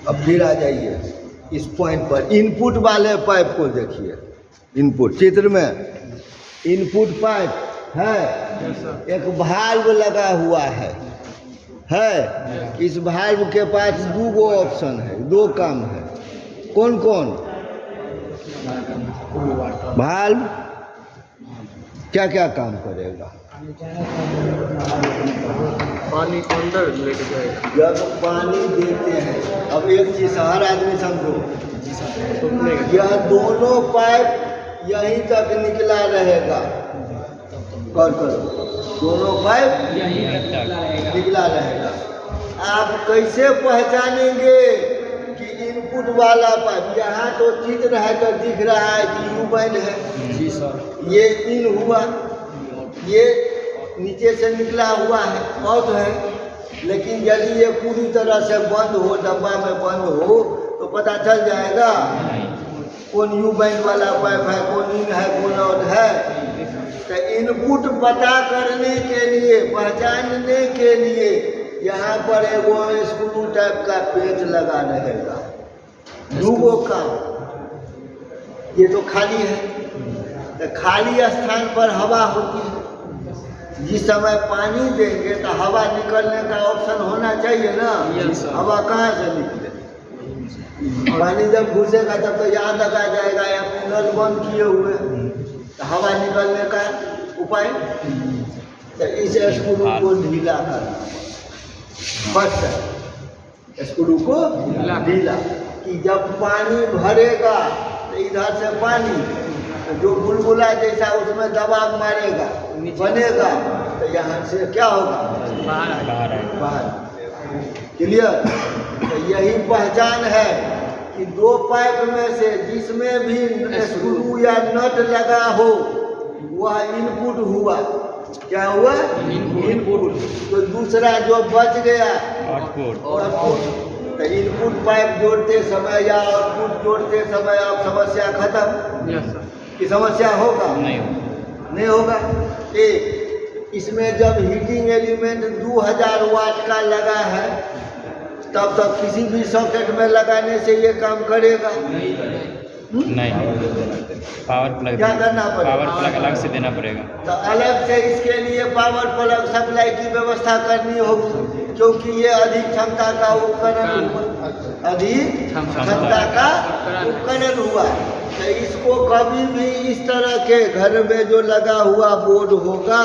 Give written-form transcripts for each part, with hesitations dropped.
अब फिर आ जाइए इस पॉइंट पर, इनपुट वाले पाइप को देखिए। इनपुट चित्र में इनपुट पाइप है, एक वाल्व लगा हुआ है। इस वाल्व के पास दो ऑप्शन है, दो काम है। कौन कौन? वाल्व क्या क्या काम करेगा? पानी को अंदर लेके जाएगा। जब पानी देते हैं, अब एक चीज हर आदमी समझो, यह दोनों पाइप यहीं तक निकला रहेगा। कर दोनों पाइप निकला रहेगा। आप कैसे पहचानेंगे कि इनपुट वाला पाइप? यहाँ तो चित्र है तो दिख रहा है कि यूबैन है। जी सर। ये इन हुआ, ये नीचे से निकला हुआ है, आउट है। लेकिन यदि ये पूरी तरह से बंद हो, डब्बा में बंद हो, तो पता चल जाएगा कौन यूबैन वाला पाइप है, कौन इन है, कौन आउट है। तो इनपुट पता करने के लिए, पहचानने के लिए यहाँ पर एगो स्क्रू टाइप का पेच लगा रहेगा। दूगो काम, ये तो खाली है, तो खाली स्थान पर हवा होती है। जिस समय पानी देंगे तो हवा निकलने का ऑप्शन होना चाहिए ना। हवा कहाँ से निकले? पानी जब घुसेगा तब तो यहाँ तक आ जाएगा, या नल बंद किए हुए, तो हवा निकलने का उपाय। तो इस स्क्रू को ढीला करना, बस स्क्रू को ढीला, कि जब पानी भरेगा तो इधर से पानी जो बुलबुला जैसा उसमें दबाव मारेगा, बनेगा, तो यहाँ से क्या होगा? बाहर। क्लियर? तो यही पहचान है कि दो पाइप में से जिसमें भी स्क्रू या नट लगा हो वह इनपुट हुआ। क्या हुआ? इनपुट। तो दूसरा जो बच गया आउटपुट। तो इनपुट पाइप जोड़ते समय या आउटपुट जोड़ते समय अब समस्या खत्म। कि समस्या होगा? नहीं होगा। एक इसमें जब हीटिंग एलिमेंट 2000 वाट का लगा है, तब तक किसी भी सॉकेट में लगाने से ये काम करेगा? नहीं। पावर प्लग क्या करना पड़ेगा? पावर प्लग अलग से देना पड़ेगा। तो अलग से इसके लिए पावर प्लग सप्लाई की व्यवस्था करनी होगी, क्योंकि ये अधिक क्षमता का उपकरण, अधिक क्षमता का उपकरण हुआ। तो इसको कभी भी इस तरह के घर में जो लगा हुआ बोर्ड होगा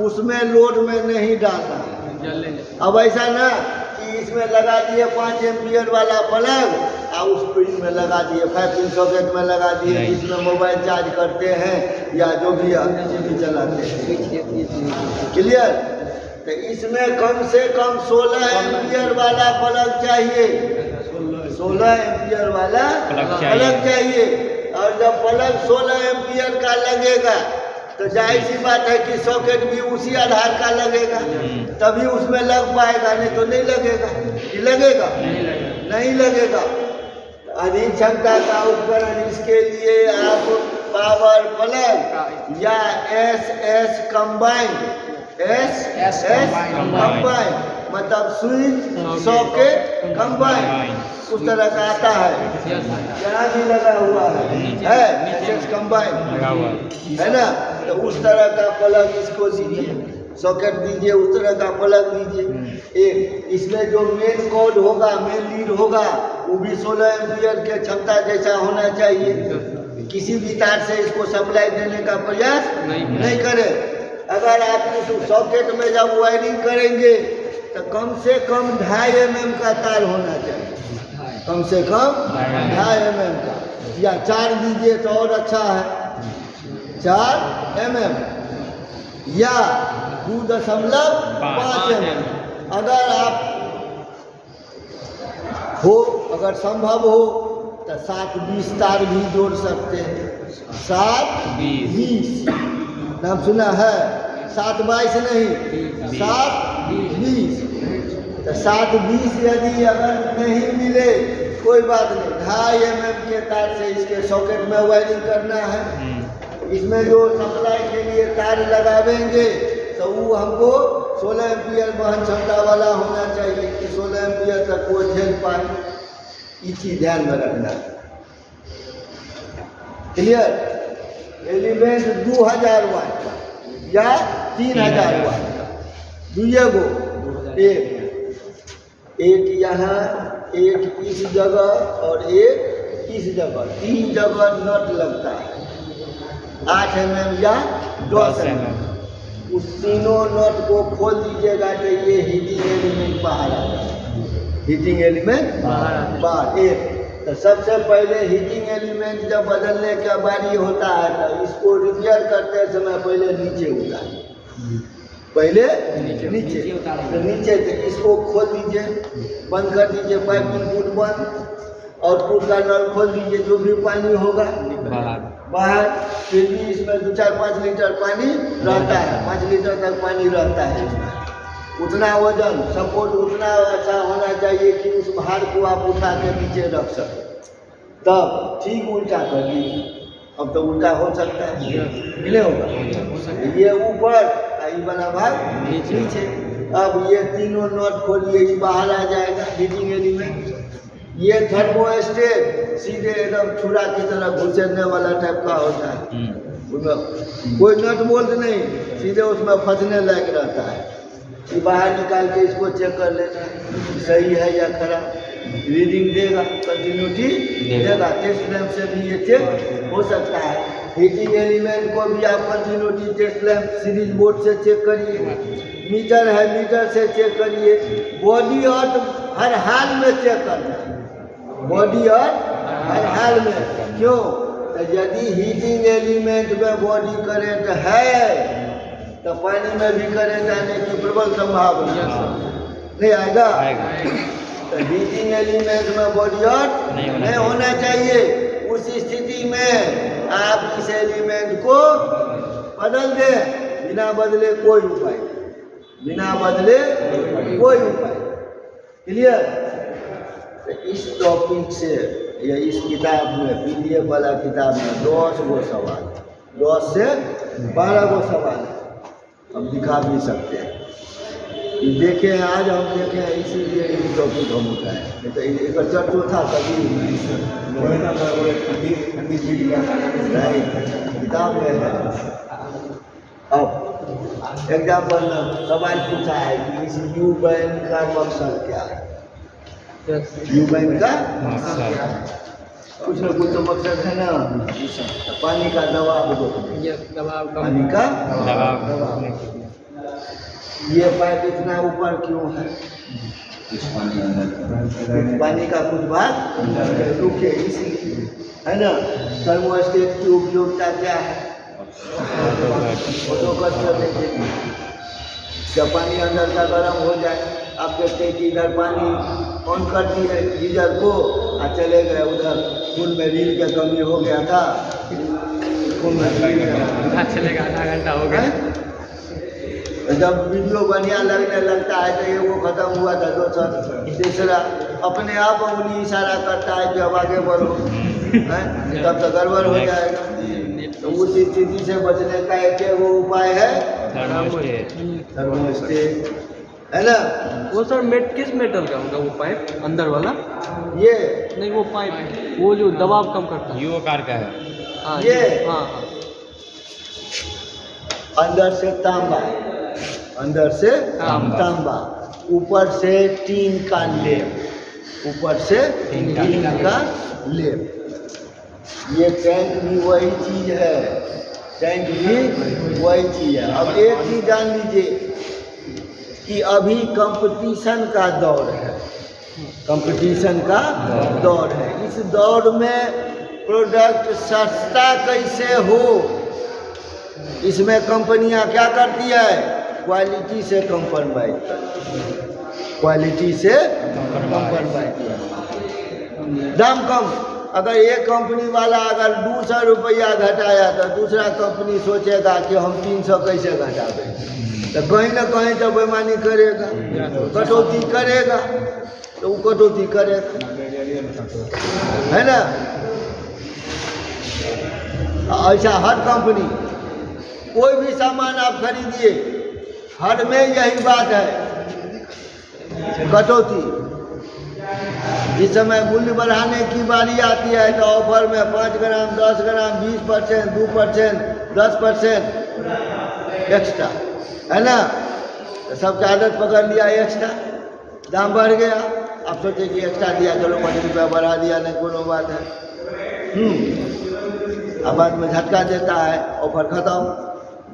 उसमें लोड में नहीं डालना। अब ऐसा ना कि इसमें लगा दिए 5 एम्पियर वाला प्लग और उस पिन में लगा दिए, 5 पिन सॉकेट में लगा दिए, जिसमें मोबाइल चार्ज करते हैं या जो भी टीवी चलाते हैं। क्लियर? तो इसमें कम से कम 16 एम्पियर वाला प्लग चाहिए। 16 एम्पियर वाला प्लग चाहिए। और जब प्लग 16 एम्पियर का लगेगा तो जाहिर सी बात है कि सॉकेट भी उसी आधार का लगेगा, तभी उसमें लग पाएगा, नहीं तो नहीं लगेगा। कि लगेगा? नहीं लगेगा। अधिक क्षमता का उपकरण, इसके लिए आप पावर प्लग या एस कंबाइन, मतलब स्विच सॉकेट कंबाइन, उस तरह का आता है। यहाँ भी लगा हुआ है कंबाइन है ना। तो उस तरह का प्लग इसको दीजिए, सॉकेट दीजिए, उस तरह का प्लग दीजिए। एक इसमें जो मेन कॉर्ड होगा, मेन लीड होगा, वो भी 16 एम्पियर के क्षमता जैसा होना चाहिए। किसी भी तार से इसको सप्लाई देने का प्रयास नहीं करें। अगर आप उस सॉकेट में जब वायरिंग करेंगे तो कम से कम 2.5 mm का तार होना चाहिए, कम से कम 2.5 mm का, या 4 दीजिए तो और अच्छा है, 4 mm या 2.5 mm। अगर आप हो, अगर संभव हो तो 7-20 तार भी जोड़ सकते हैं। 7-20 नाम सुना है? 7-22 नहीं, 7-20। तो 7-20 यदि अगर नहीं मिले कोई बात नहीं, 2.5 mm के तार से इसके सॉकेट में वायरिंग करना है। इसमें जो सप्लाई के लिए तार लगावेंगे तो वो हमको 16 एम्पियर वहन क्षमता वाला होना चाहिए कि 16 एम्पियर तक वो झेल पाए, ये चीज ध्यान में रखना है। क्लियर? एलिमेंट 2000 वाट का या 3000 वाट का, दुए गो, एक यहाँ, एक इस जगह और एक इस जगह, 3 जगह नट लगता है, 8 mm या 10 mm। उस तीनों नट को खोल दीजिएगा तो ये हीटिंग एलिमेंट बाहर आ जाएगा। हीटिंग एलिमेंट बाहर एक। तो सबसे पहले हीटिंग एलिमेंट जब बदलने का बारी होता है तो इसको रिपेयर करते समय पहले नीचे उतारिए, पहले नीचे तो नीचे से इसको खोल दीजिए, बंद कर दीजिए, पाइप इनपुट बंद, आउटपुट का नल खोल दीजिए, जो भी पानी होगा बाहर। फिर भी इसमें 2-4-5 लीटर पानी रहता है, 5 लीटर तक पानी रहता है इसमें। उतना वजन सपोर्ट उतना अच्छा होना चाहिए कि उस भार को आप उठा के नीचे रख सकें। तब ठीक उल्टा कर लीजिए, अब तो उल्टा हो सकता है, नहीं होगा, ये ऊपर ये बना भाग नीचे। अब ये तीनों नट खोलिए, ये बाहर आ जाएगा हीटिंग एलिमेंट। ये थर्मोस्टेट सीधे एकदम छुरा की तरह घुसेरने वाला टाइप का होता है, उसमें कोई नट बोल्ट नहीं, सीधे उसमें फंसने लायक रहता है। ये बाहर निकाल के इसको चेक कर लेना है सही है या खराब, रीडिंग देगा, कंटिन्यूटी देगा। टेस्ट लैंप से भी ये चेक हो सकता है। हीटिंग एलिमेंट को भी आप continuity test lamp series board से चेक करिए, मीटर है मीटर से चेक करिए, बॉडी अर्थ हर हाल में चेक करना है, बॉडी अर्थ हर हाल में। क्यों? तो यदि हीटिंग एलिमेंट में बॉडी करंट है तो पानी में भी करंट आने की प्रबल संभावना नहीं आएगा। तो हीटिंग एलिमेंट में बॉडी अर्थ नहीं होना चाहिए। उस स्थिति में आप इस एलिमेंट को बदल दें, बिना बदले कोई उपाय, बिना बदले कोई उपाय। क्लियर? तो इस टॉपिक से या इस किताब में, PDF वाला किताब में 10 गो सवाल, 10 से 12 गो सवाल है, हम दिखा भी सकते हैं। देखे हैं आज हम देखे हैं, इसीलिए ये टॉपिक हम उठाए, नहीं तो एक चर्चो था कभी नहीं, किताब में है। अब एग्जाम्पल सवाल पूछा है कि इस यू बैन का मकसद क्या है? यू बैन का कुछ न कुछ तो मकसद है ना, पानी का दबाव दो, पानी का दबाव। ये पाइप इतना ऊपर क्यों है? पानी का कुछ भाग रुके इसलिए, है ना। थर्मोस्टेट की उपयोगिता क्या है? फोटो कर देखिए, जब पानी अंदर का गर्म हो जाए, आप देखते हैं कि इधर पानी ऑन कर दिए गीजर को और चले गए उधर, खून में रील का कमी हो गया था, खून में चलेगा, आधा घंटा हो गया। जब वीडियो बढ़िया लगने लगता है तो ये वो खत्म हुआ था, तीसरा अपने आप उंगली इशारा करता है कि अब आगे बढ़ो, तब तो गड़बड़ हो जाएगा। तो उस स्थिति से बचने का एक वो उपाय है थर्मोस्टेट, है ना। वो सर किस मेटल का होगा वो पाइप अंदर वाला? ये नहीं, वो पाइप वो जो दबाव कम करता है, यू आकार का है। हाँ ये हाँ अंदर से तांबा, अंदर से तांबा, ऊपर से टीन का लेप, ऊपर से टीन का लेप। ये टैंक भी वही चीज है, टैंक भी वही चीज है। अब एक चीज जान लीजिए कि अभी कंपटीशन का दौर है, कंपटीशन का दौर है। इस दौर में प्रोडक्ट सस्ता कैसे हो, इसमें कंपनियां क्या करती है? क्वालिटी से कॉम्प्रोमाइज, क्वालिटी से कॉम्प्रोमाइज, दाम कम। अगर एक कंपनी वाला अगर 200 रुपया घटाया तो दूसरा कंपनी सोचेगा कि हम 300 कैसे घटा दें, तो कहीं ना कहीं तो बेईमानी करेगा, कटौती करेगा, तो वो कटौती करेगा, है ना। ऐसा हर कंपनी, कोई भी सामान आप खरीदिए, हर में यही बात है, कटौती। जिस समय मूल्य बढ़ाने की बारी आती है तो ऑफर में 5 ग्राम, 10 ग्राम, 20%, 2%, 10% एक्स्ट्रा, है ना। तो सबका आदत पकड़ लिया, एक्स्ट्रा दाम बढ़ गया। आप सोचे कि एक्स्ट्रा दिया, चलो 5 रुपया बढ़ा दिया, नहीं कोनो बात है। अब बाद में झटका देता है, ऑफर खत्म,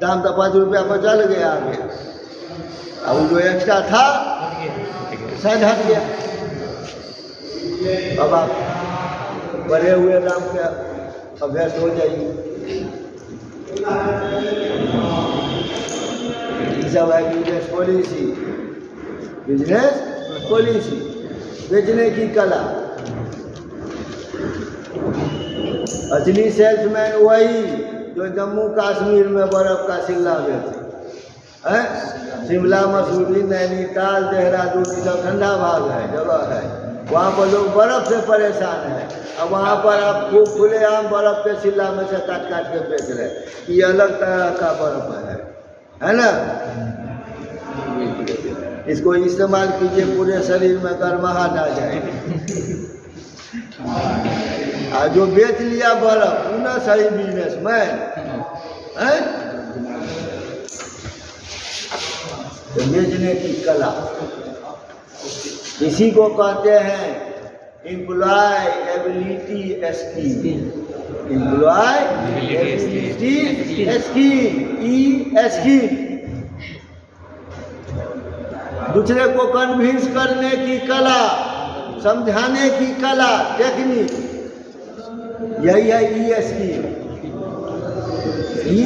दाम तो 5 रुपया पर चल गया आगे, अब जो एक्स्ट्रा था शायद हट गया। अब आप बढ़े हुए दाम के अभ्यस्त हो जाइए। ये सब है बिजनेस पॉलिसी, बिजनेस पॉलिसी, बेचने की कला। असली सेल्समैन वही जो जम्मू कश्मीर में बर्फ का सिल्ला बेचे, हैं? शिमला, मसूरी, नैनीताल, देहरादून, ये सब ठंडा भाग है, जगह है, वहाँ पर लोग बर्फ़ से परेशान हैं। अब वहाँ पर आप खूब खुलेआम बर्फ़ के सिल्ला में से काट काट के बेच रहे हैं। ये अलग तरह का बर्फ़ है ना। इसको इस्तेमाल कीजिए, पूरे शरीर में गर्माहट आ जाए। और जो बेच लिया बर्फ़, वो ना सही बिजनेसमैन है। तो बेचने की कला, इसी को कहते हैं employability scheme. Employability scheme, scheme. दूसरे को कन्विंस करने की कला, समझाने की कला, टेक्निक, यही है ई स्कीम। ई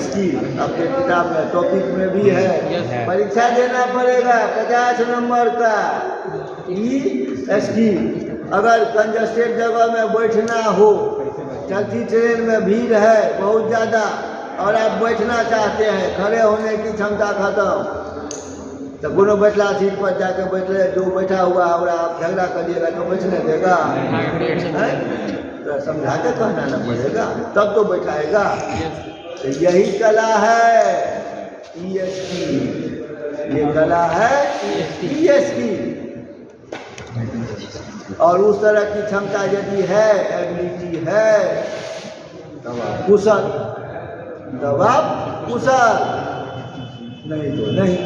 स्कीम अपने किताब में टॉपिक में भी है, परीक्षा देना पड़ेगा 50 नंबर का। ई स्कीम। अगर कंजस्टेड जगह में बैठना हो, चलती ट्रेन में भीड़ है बहुत ज़्यादा और आप बैठना चाहते हैं, खड़े होने की क्षमता खत्म, तो कोनो बैठला सीट पर जाकर बैठ रहे, जो बैठा हुआ है आप झगड़ा करिएगा तो बैठने देगा? तो समझा के कहना ना पड़ेगा, तब तो बैठाएगा। तो यही कला है ESP, ये कला है ESP। और उस तरह की क्षमता यदि है, एबिलिटी है, तब आप कुशल, तब आप कुशल, नहीं तो नहीं।